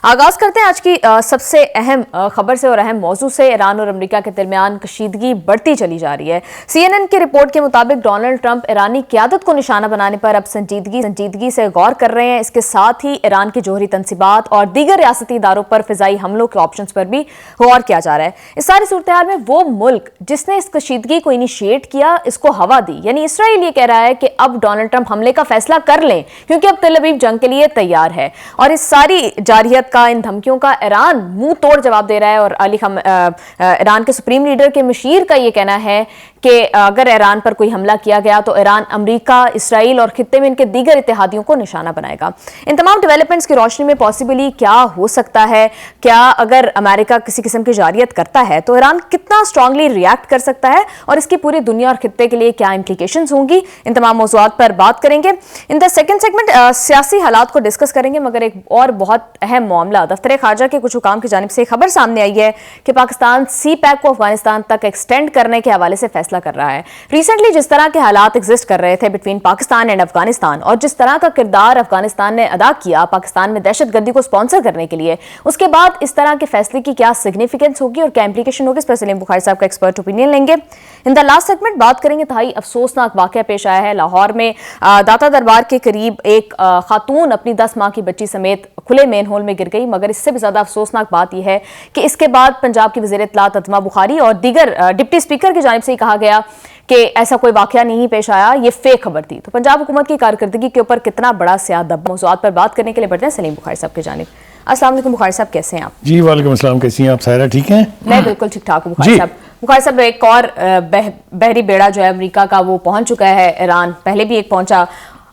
آغاز کرتے ہیں آج کی سب سے اہم خبر سے اور اہم موضوع سے۔ ایران اور امریکہ کے درمیان کشیدگی بڑھتی چلی جا رہی ہے۔ CNN کی رپورٹ کے مطابق ڈونلڈ ٹرمپ ایرانی قیادت کو نشانہ بنانے پر اب سنجیدگی سے غور کر رہے ہیں۔ اس کے ساتھ ہی ایران کی جوہری تنصیبات اور دیگر ریاستی اداروں پر فضائی حملوں کے آپشنز پر بھی غور کیا جا رہا ہے۔ اس ساری صورتحال میں وہ ملک جس نے اس کشیدگی کو انیشیٹ کیا، اس کو ہوا دی، یعنی اسرائیل یہ کہہ رہا ہے کہ اب ڈونلڈ ٹرمپ حملے کا فیصلہ کر لیں کیونکہ اب تل ابیب جنگ کے لیے تیار ہے۔ اور اس ساری جارحیت کا، ان دھمکیوں کا ایران منہ توڑ جواب دے رہا ہے۔ اور ایران کے سپریم لیڈر کے مشیر کا یہ کہنا ہے کہ اگر ایران پر کوئی حملہ کیا گیا تو ایران امریکہ، اسرائیل اور خطے میں ان کے دیگر اتحادیوں کو نشانہ بنائے گا۔ ان تمام ڈیولپمنٹس کی روشنی میں پاسبلی کیا ہو سکتا ہے؟ کیا اگر امریکہ کسی قسم کی جارحیت کرتا ہے تو ایران کتنا اسٹرانگلی ریئیکٹ کر سکتا ہے اور اس کی پوری دنیا اور خطے کے لیے کیا امپلیکیشنز ہوں گی؟ ان تمام موضوعات پر بات کریں گے۔ ان دا سیکنڈ سیگمنٹ سیاسی حالات کو ڈسکس کریں گے، مگر ایک اور بہت اہم معاملہ، دفتر خارجہ کے کچھ حکام کی جانب سے خبر سامنے آئی ہے کہ پاکستان سی پیک کو افغانستان تک ایکسٹینڈ کرنے کے حوالے سے فیصلہ کر رہا ہے۔ ریسنٹلی جس طرح کے حالات ایگزسٹ کر رہے تھے بٹوین پاکستان اینڈ افغانستان اور جس طرح کا کردار افغانستان نے ادا کیا پاکستان میں دہشت گردی کو سپانسر کرنے کے لیے، اس کے بعد اس طرح کے فیصلے کی کیا سگنیفیکنس ہوگی اور کیا امپلیکیشن ہوگی، اس پر سلیم بخاری صاحب کا ایکسپرٹ اوپینین لیں گے۔ ان دا لاسٹ سیگمنٹ بات کریں گے انتہائی افسوسناک واقعہ پیش آیا ہے لاہور میں۔ داتا دربار کے قریب ایک خاتون اپنی 10 ماہ کی بچی سمیت کھلے مین ہول میں گر گئی، مگر اس سے بھی زیادہ افسوسناک بات یہ ہے کہ اس کے بعد پنجاب کی وزیر اطلاعات عظمیٰ بخاری اور دیگر ڈپٹی اسپیکر کی جانب سے کہا گیا کہ ایسا کوئی واقعہ نہیں پیش آیا، یہ فیک خبر تھی۔ تو پنجاب حکومت کی کارکردگی کے اوپر کتنا بڑا سیاہ دبا؟ موضوعات پر بات کرنے کے لیے بڑھتے ہیں سلیم بخاری صاحب کی جانب۔ السلام علیکم بخاری صاحب، کیسے ہیں آپ؟ جی وعلیکم السلام، کیسی ہیں آپ؟ سائرہ ٹھیک ہیں؟ میں بالکل ٹھیک ٹھاک ہوں بخاری صاحب۔ بخاری صاحب، ایک اور بحری بیڑا جو ہے امریکہ کا وہ پہنچ چکا ہے ایران، پہلے بھی ایک پہنچا،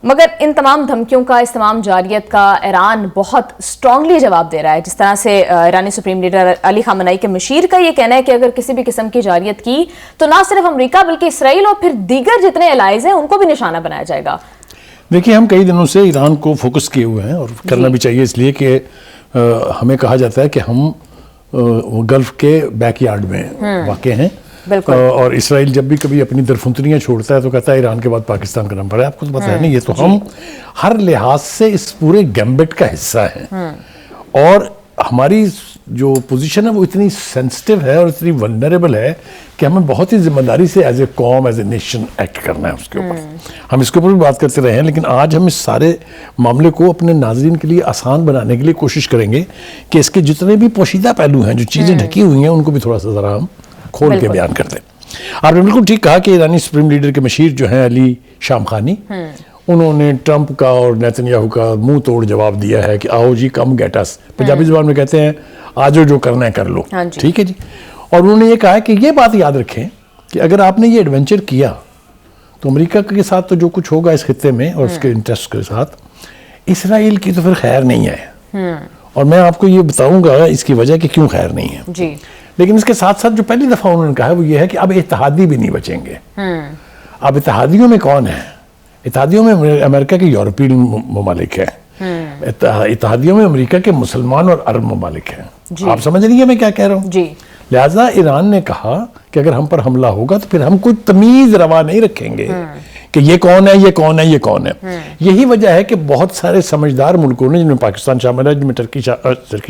مگر ان تمام دھمکیوں کا، اس تمام جارحیت کا ایران بہت اسٹرانگلی جواب دے رہا ہے۔ جس طرح سے ایرانی سپریم لیڈر علی خامنئی کے مشیر کا یہ کہنا ہے کہ اگر کسی بھی قسم کی جارحیت کی تو نہ صرف امریکہ بلکہ اسرائیل اور پھر دیگر جتنے الائز ہیں ان کو بھی نشانہ بنایا جائے گا۔ دیکھیے، ہم کئی دنوں سے ایران کو فوکس کیے ہوئے ہیں اور کرنا بھی چاہیے، اس لیے کہ ہمیں کہا جاتا ہے کہ ہم گلف کے بیک یارڈ میں واقع ہیں، اور اسرائیل جب بھی کبھی اپنی درفنتریاں چھوڑتا ہے تو کہتا ہے ایران کے بعد پاکستان کا نمبر ہے۔ آپ کو تو پتہ ہے نا، یہ تو ہم ہر لحاظ سے اس پورے گیمبٹ کا حصہ ہیں، اور ہماری جو پوزیشن ہے وہ اتنی سینسٹیو ہے اور اتنی ولنریبل ہے کہ ہمیں بہت ہی ذمہ داری سے ایز اے قوم، ایز اے نیشن ایکٹ کرنا ہے اس کے اوپر۔ ہم اس کے اوپر بھی بات کرتے رہے ہیں، لیکن آج ہم اس سارے معاملے کو اپنے ناظرین کے لیے آسان بنانے کے لیے کوشش کریں گے کہ اس کے جتنے بھی پوشیدہ پہلو ہیں، جو چیزیں ڈھکی ہوئی ہیں، ان کو بھی تھوڑا سا ذرا ہم کھول کے بیان کرتے ہیں۔ آپ نے بالکل ٹھیک کہا کہ ایرانی سپریم لیڈر کے مشیر جو ہیں علی شام خانی، انہوں نے ٹرمپ کا اور نیتن یاہو کا منہ توڑ جواب دیا ہے کہ آؤ جی کم گیٹ اس، پنجابی زبان میں کہتے ہیں آجو جو کرنا ہے کر لو، ٹھیک ہے جی۔ اور انہوں نے یہ کہا کہ یہ بات یاد رکھیں کہ اگر آپ نے یہ ایڈونچر کیا تو امریکہ کے ساتھ تو جو کچھ ہوگا اس خطے میں اور اس کے انٹرسٹ کے ساتھ، اسرائیل کی تو پھر خیر نہیں ہے، اور میں آپ کو یہ بتاؤں گا اس کی وجہ کہ کیوں خیر نہیں ہے جی۔ لیکن اس کے ساتھ ساتھ جو پہلی دفعہ انہوں نے کہا ہے وہ یہ ہے کہ اب اتحادی بھی نہیں بچیں گے۔ اب اتحادیوں میں کون ہے؟ اتحادیوں میں امریکہ کے یورپی ممالک ہیں، اتحادیوں میں امریکہ کے مسلمان اور عرب ممالک ہیں۔ آپ سمجھ رہی ہیں میں کیا کہہ رہا ہوں؟ جی۔ لہٰذا ایران نے کہا کہ اگر ہم پر حملہ ہوگا تو پھر ہم کوئی تمیز روا نہیں رکھیں گے کہ یہ کون ہے، یہ کون ہے، یہ کون ہے۔ یہی وجہ ہے کہ بہت سارے سمجھدار ملکوں نے، جن میں پاکستان شامل ہے، جن میں ترکی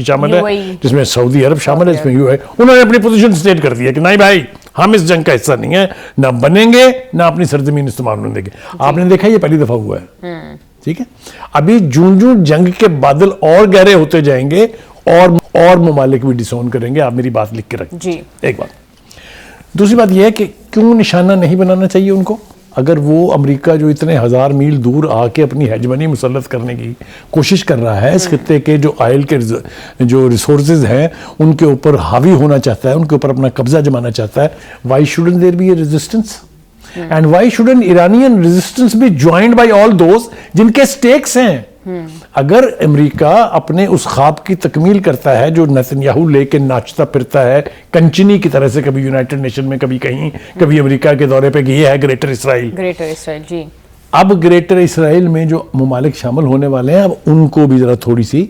شامل ہے، جس میں سعودی عرب شامل ہے، جس میں UAE، انہوں نے اپنی پوزیشن سٹیٹ کر دی ہے کہ نہیں بھائی، ہم اس جنگ کا حصہ نہیں ہیں، نہ بنیں گے، نہ اپنی سرزمین استعمال ہونے دیں گے۔ آپ نے دیکھا یہ پہلی دفعہ ہوا ہے، ٹھیک ہے۔ ابھی جوں جنگ کے بادل اور گہرے ہوتے جائیں گے اور ممالک بھی ڈسون کریں گے۔ آپ میری بات لکھ کے رکھیں جی۔ ایک بات۔ دوسری بات یہ ہے کہ کیوں نشانہ نہیں بنانا چاہیے ان کو؟ اگر وہ امریکہ جو اتنے 1000 میل دور آ کے اپنی ہیجمنی مسلط کرنے کی کوشش کر رہا ہے، اس خطے کے جو آئل کے جو ریسورسز ہیں ان کے اوپر حاوی ہونا چاہتا ہے، ان کے اوپر اپنا قبضہ جمانا چاہتا ہے، why shouldn't there be a resistance? And why shouldn't Iranian resistance be joined by all those جن کے سٹیکس ہیں؟ اگر امریکہ اپنے اس خواب کی تکمیل کرتا ہے جو نیتن یاہو لے کے ناچتا پھرتا ہے کنچنی کی طرح سے، کبھی یونائٹڈ نیشن میں، کبھی کہیں، کبھی امریکہ کے دورے پہ، کہ یہ ہے گریٹر اسرائیل، جی۔ اب گریٹر اسرائیل میں جو ممالک شامل ہونے والے ہیں، اب ان کو بھی ذرا تھوڑی سی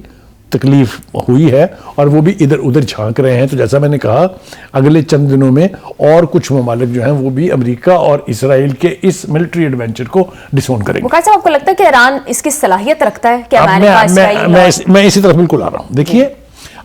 تکلیف ہوئی ہے اور وہ بھی ادھر ادھر جھانک رہے ہیں۔ تو جیسا میں نے کہا، اگلے چند دنوں میں اور کچھ ممالک جو ہیں وہ بھی امریکہ اور اسرائیل کے اس ملٹری ایڈونچر کو ڈسون کریں گے۔ مخار صاحب، آپ کو لگتا ہے کہ ایران اس کی صلاحیت رکھتا ہے کہ میں اسی طرف بالکل آ رہا ہوں۔ دیکھیے،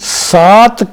7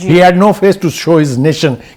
He had no face to show his nation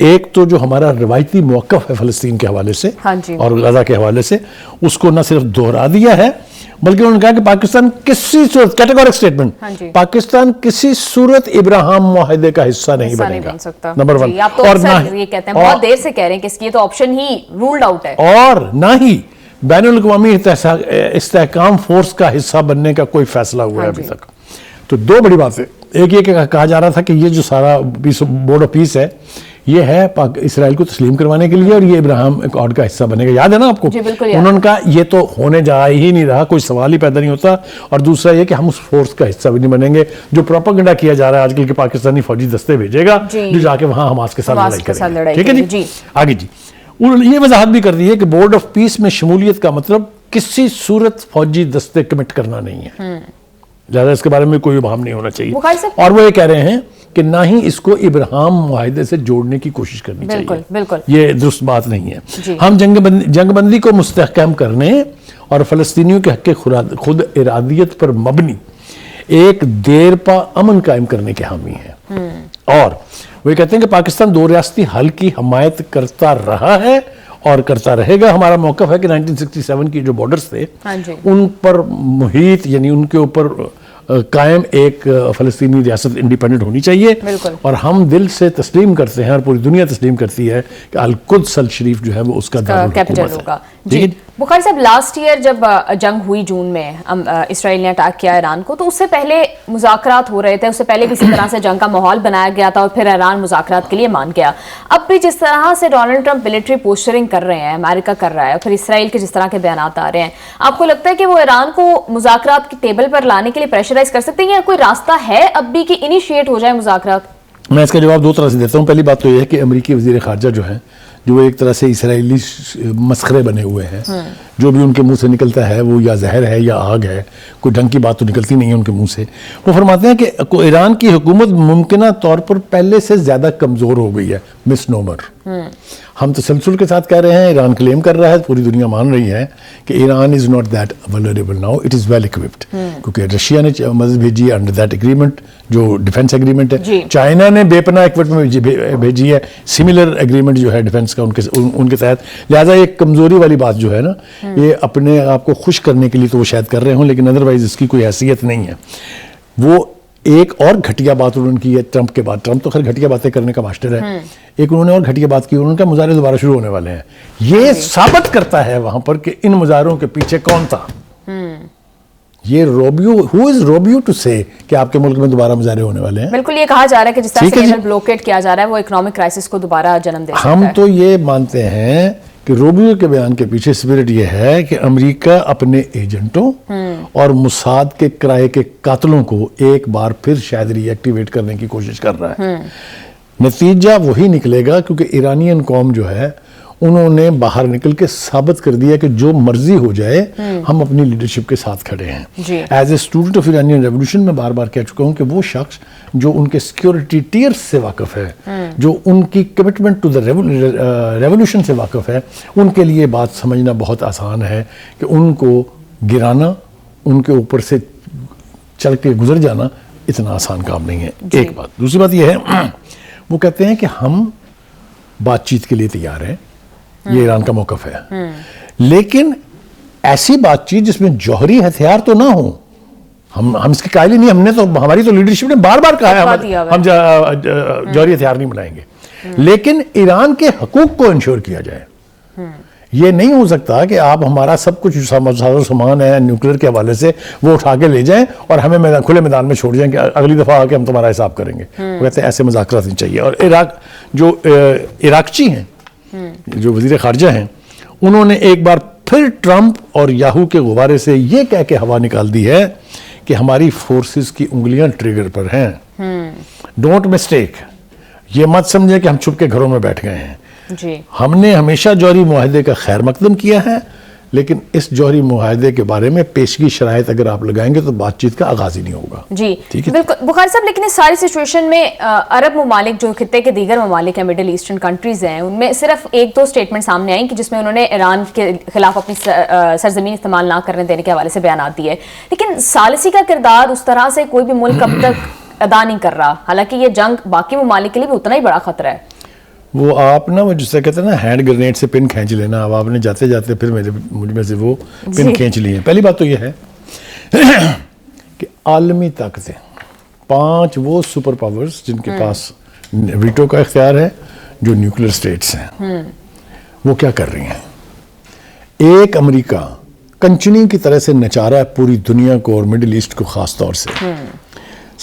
ایک تو جو ہمارا روایتی موقف ہے فلسطین کے حوالے سے ہاں جی، اور غزہ کے حوالے سے، اس کو نہ صرف دوہرا دیا ہے بلکہ انہوں نے کہا کہ پاکستان کسی صورت، کیٹیگورک سٹیٹمنٹ، پاکستان کسی صورت ابراہیم معاہدے کا حصہ نہیں بنے گا، نمبر 1۔ آپ تو اکثر یہ کہتے ہیں، بہت دیر سے کہہ رہے ہیں کہ اس کی تو آپشن ہی رولڈ آؤٹ ہے، اور نہ ہی بین الاقوامی استحکام فورس کا حصہ بننے کا کوئی فیصلہ ہوا ہے ابھی تک۔ تو دو بڑی باتیں، ایک یہ کہ کہا جا رہا تھا کہ یہ جو سارا بورڈ آف پیس ہے یہ ہے اسرائیل کو تسلیم کروانے کے لیے اور یہ ابراہیم اکارڈ کا حصہ بنے گا، یاد ہے نا آپ کو؟ انہوں نے کہا یہ تو ہونے جا ہی نہیں رہا، کوئی سوال ہی پیدا نہیں ہوتا، اور دوسرا یہ کہ ہم اس فورس کا حصہ بھی نہیں بنیں گے جو پروپیگنڈا کیا جا رہا ہے آج کل کہ پاکستانی فوجی دستے بھیجے گا جو جا کے وہاں حماس کے ساتھ لڑائی کریں گے، ٹھیک ہے جی؟ آگے جی یہ وضاحت بھی کر دی ہے کہ بورڈ آف پیس میں شمولیت کا مطلب کسی صورت فوجی دستے کمٹ کرنا نہیں ہے، لہذا اس کے بارے میں کوئی ابہام نہیں ہونا چاہیے، اور وہ یہ کہہ رہے ہیں کہ نہ ہی اس کو ابراہیم معاہدے سے جوڑنے کی کوشش کرنی چاہیے، بالکل یہ درست بات نہیں ہے۔ ہم جنگ بندی کو مستحکم کرنے اور فلسطینیوں کے حق خود ارادیت پر مبنی ایک دیر پا امن قائم کرنے کے حامی ہیں، اور وہ یہ کہتے ہیں کہ پاکستان دو ریاستی حل کی حمایت کرتا رہا ہے اور کرتا رہے گا۔ ہمارا موقف ہے کہ 1967 کی جو بارڈرز تھے ان پر محیط یعنی ان کے اوپر قائم ایک فلسطینی ریاست انڈیپینڈنٹ ہونی چاہیے، اور ہم دل سے تسلیم کرتے ہیں اور پوری دنیا تسلیم کرتی ہے کہ القدس الشریف جو ہے وہ اس کا کیپٹل ہوگا۔ جی بخاری صاحب، لاسٹ ایئر جب جنگ ہوئی جون میں اسرائیل نے اٹیک کیا ایران کو، تو اس سے پہلے مذاکرات ہو رہے تھے، اس سے پہلے بھی اسی طرح سے جنگ کا ماحول بنایا گیا تھا اور پھر ایران مذاکرات کے لیے مان گیا۔ اب بھی جس طرح سے ڈونلڈ ٹرمپ ملٹری پوسچرنگ کر رہے ہیں، امریکہ کر رہا ہے، اور پھر اسرائیل کے جس طرح کے بیانات آ رہے ہیں، آپ کو لگتا ہے کہ وہ ایران کو مذاکرات کی ٹیبل پر لانے کے لیے پریشرائز کر سکتے ہیں یا کوئی راستہ ہے اب بھی کہ انیشیٹ ہو جائے مذاکرات؟ میں اس کا جواب دو طرح سے دیتا ہوں۔ پہلی بات تو یہ ہے کہ امریکی وزیر خارجہ جو ہیں جو ایک طرح سے اسرائیلی مسخرے بنے ہوئے ہیں، جو بھی ان کے منہ سے نکلتا ہے وہ یا زہر ہے یا آگ ہے، کوئی ڈھنگ کی بات تو نکلتی نہیں ہے ان کے منہ سے۔ وہ فرماتے ہیں کہ ایران کی حکومت ممکنہ طور پر پہلے سے زیادہ کمزور ہو گئی ہے، مس نومر۔ ہم تسلسل کے ساتھ کہہ رہے ہیں، ایران کلیم کر رہا ہے، پوری دنیا مان رہی ہے کہ Iran is not that vulnerable now, it is well equipped, کیونکہ رشیا نے مدد بھیجی ہے انڈر دیٹ ایگریمنٹ جو ڈیفنس ایگریمنٹ ہے، چائنا نے بے پناہ اکوپمنٹ بھیجی ہے، سملر ایگریمنٹ جو ہے ڈیفنس کا ان کے تحت، لہٰذا ایک کمزوری والی بات جو ہے نا، یہ اپنے آپ کو خوش کرنے کے لیے تو وہ شاید کر رہے ہوں، لیکن ادروائز اس کی کوئی حیثیت نہیں ہے۔ وہ ایک اور گھٹیا بات انہوں نے کی ہے ٹرمپ کے بعد، ٹرمپ تو خیر گھٹیا باتیں کرنے کا ماسٹر ہے، ایک انہوں نے اور گھٹیا بات کی، انہوں نے کہا مظاہرے دوبارہ شروع ہونے والے ہیں۔ یہ ثابت کرتا ہے وہاں پر کہ ان مظاہروں کے پیچھے کون تھا۔ یہ Rubio, who is Rubio to say کہ آپ کے ملک میں دوبارہ مظاہرے ہونے والے ہیں؟ بالکل، یہ کہا جا رہا ہے کہ جس طرح سے انر بلوکیٹ کیا جا رہا ہے وہ اکنامک کرائسس کو دوبارہ جنم دے سکتا ہے۔ ہم تو یہ مانتے ہیں کہ روبیو کے بیان کے پیچھے اسپرٹ یہ ہے کہ امریکہ اپنے ایجنٹوں اور موساد کے کرائے کے قاتلوں کو ایک بار پھر شاید ری ایکٹیویٹ کرنے کی کوشش کر رہا ہے۔ نتیجہ وہی نکلے گا کیونکہ ایرانین قوم جو ہے انہوں نے باہر نکل کے ثابت کر دیا کہ جو مرضی ہو جائے ہم اپنی لیڈرشپ کے ساتھ کھڑے ہیں۔ As a student of Iranian revolution میں بار بار کہہ چکا ہوں کہ وہ شخص جو ان کے سیکیورٹی ٹیئرز سے واقف ہے، جو ان کی کمٹمنٹ ٹو دا ریولیوشن سے واقف ہے، ان کے لیے بات سمجھنا بہت آسان ہے کہ ان کو گرانا، ان کے اوپر سے چل کے گزر جانا اتنا آسان کام نہیں ہے۔ ایک بات، دوسری بات یہ ہے وہ کہتے ہیں کہ ہم بات چیت کے لیے تیار ہیں، یہ ایران کا موقف ہے، لیکن ایسی بات چیت جس میں جوہری ہتھیار تو نہ ہو۔ ہم اس کے قائل ہی نہیں، ہم نے تو، ہماری تو لیڈرشپ نے بار بار کہا ہے ہم جوہری ہتھیار نہیں بنائیں گے، لیکن ایران کے حقوق کو انشور کیا جائے۔ یہ نہیں ہو سکتا کہ آپ ہمارا سب کچھ سامان ہے نیوکلیر کے حوالے سے وہ اٹھا کے لے جائیں اور ہمیں کھلے میدان میں چھوڑ جائیں کہ اگلی دفعہ آ کے ہم تمہارا حساب کریں گے۔ وہ کہتے ہیں ایسے مذاکرات نہیں چاہیے۔ اور عراقچی ہیں جو وزیر خارجہ ہیں، انہوں نے ایک بار پھر ٹرمپ اور یاہو کے غبارے سے یہ کہہ کے ہوا نکال دی ہے کہ ہماری فورسز کی انگلیاں ٹریگر پر ہیں۔ ڈونٹ مسٹیک، یہ مت سمجھے کہ ہم چھپ کے گھروں میں بیٹھ گئے ہیں۔ ہم نے ہمیشہ جوہری معاہدے کا خیر مقدم کیا ہے، لیکن اس جوہری معاہدے کے بارے میں پیشگی شرائط اگر آپ لگائیں گے تو بات چیت کا آغاز ہی نہیں ہوگا۔ جی بالکل بخاری صاحب، لیکن اس ساری سچویشن میں عرب ممالک جو خطے کے دیگر ممالک ہیں، مڈل ایسٹرن کنٹریز ہیں، ان میں صرف ایک دو سٹیٹمنٹ سامنے آئیں کہ جس میں انہوں نے ایران کے خلاف اپنی سرزمین استعمال نہ کرنے دینے کے حوالے سے بیانات دیے، لیکن ثالثی کا کردار اس طرح سے کوئی بھی ملک اب تک ادا نہیں کر رہا، حالانکہ یہ جنگ باقی ممالک کے لیے بھی اتنا ہی بڑا خطرہ ہے۔ وہ آپ نا وہ جس طرح کہتے ہیں نا ہینڈ گرینیڈ سے پن کھینچ لینا. اب آپ نے جاتے جاتے پھر مجھ میں سے وہ پن کھینچ لیے. پہلی بات تو یہ ہے کہ عالمی طاقتیں 5 وہ سپر پاورز جن کے پاس ویٹو کا اختیار ہے, جو نیوکلیر سٹیٹس ہیں, وہ کیا کر رہی ہیں. ایک امریکہ کنچنی کی طرح سے نچا رہا ہے پوری دنیا کو اور مڈل ایسٹ کو خاص طور سے.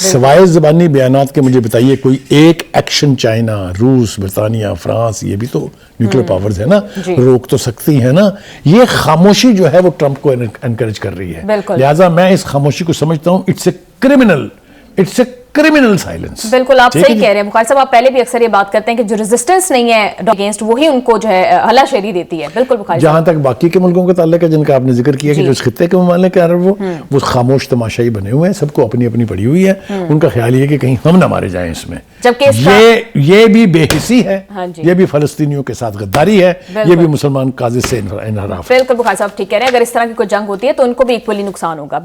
سوائے زبانی بیانات کے مجھے بتائیے کوئی ایک ایکشن چائنا, روس, برطانیہ, فرانس, یہ بھی تو نیوکلیر پاورز ہے نا, روک تو سکتی ہے نا. یہ خاموشی جو ہے وہ ٹرمپ کو انکریج کر رہی ہے. لہٰذا میں اس خاموشی کو سمجھتا ہوں اٹس اے کرمنل سائلنس. بالکل آپ صحیح کہہ رہے ہیں بخاری صاحب. آپ پہلے بھی اکثر یہ بات کرتے ہیں کہ جو ریزسٹنس نہیں ہے اگینسٹ وہی ان کو جو ہے ہلا شیری دیتی ہے. بالکل بخاری صاحب. جہاں تک باقی کے ملکوں کا تعلق ہے جن کا آپ نے ذکر کیا کہ جو اس خطے کے ممالک ہیں وہ خاموش تماشائی بنے ہوئے ہیں, سب کو اپنی اپنی پڑی ہوئی ہے. ان کا خیال یہ کہ کہیں ہم نہ مارے جائیں اس میں. یہ بھی بے حسی ہے, یہ بھی فلسطینیوں کے ساتھ غداری ہے, یہ بھی مسلمان قاضی سے انحراف ہے. بالکل بخاری صاحب ٹھیک کہہ رہے ہیں. اگر اس طرح کی کوئی جنگ ہوتی ہے تو ان کو بھی ایکولی نقصان ہوگا.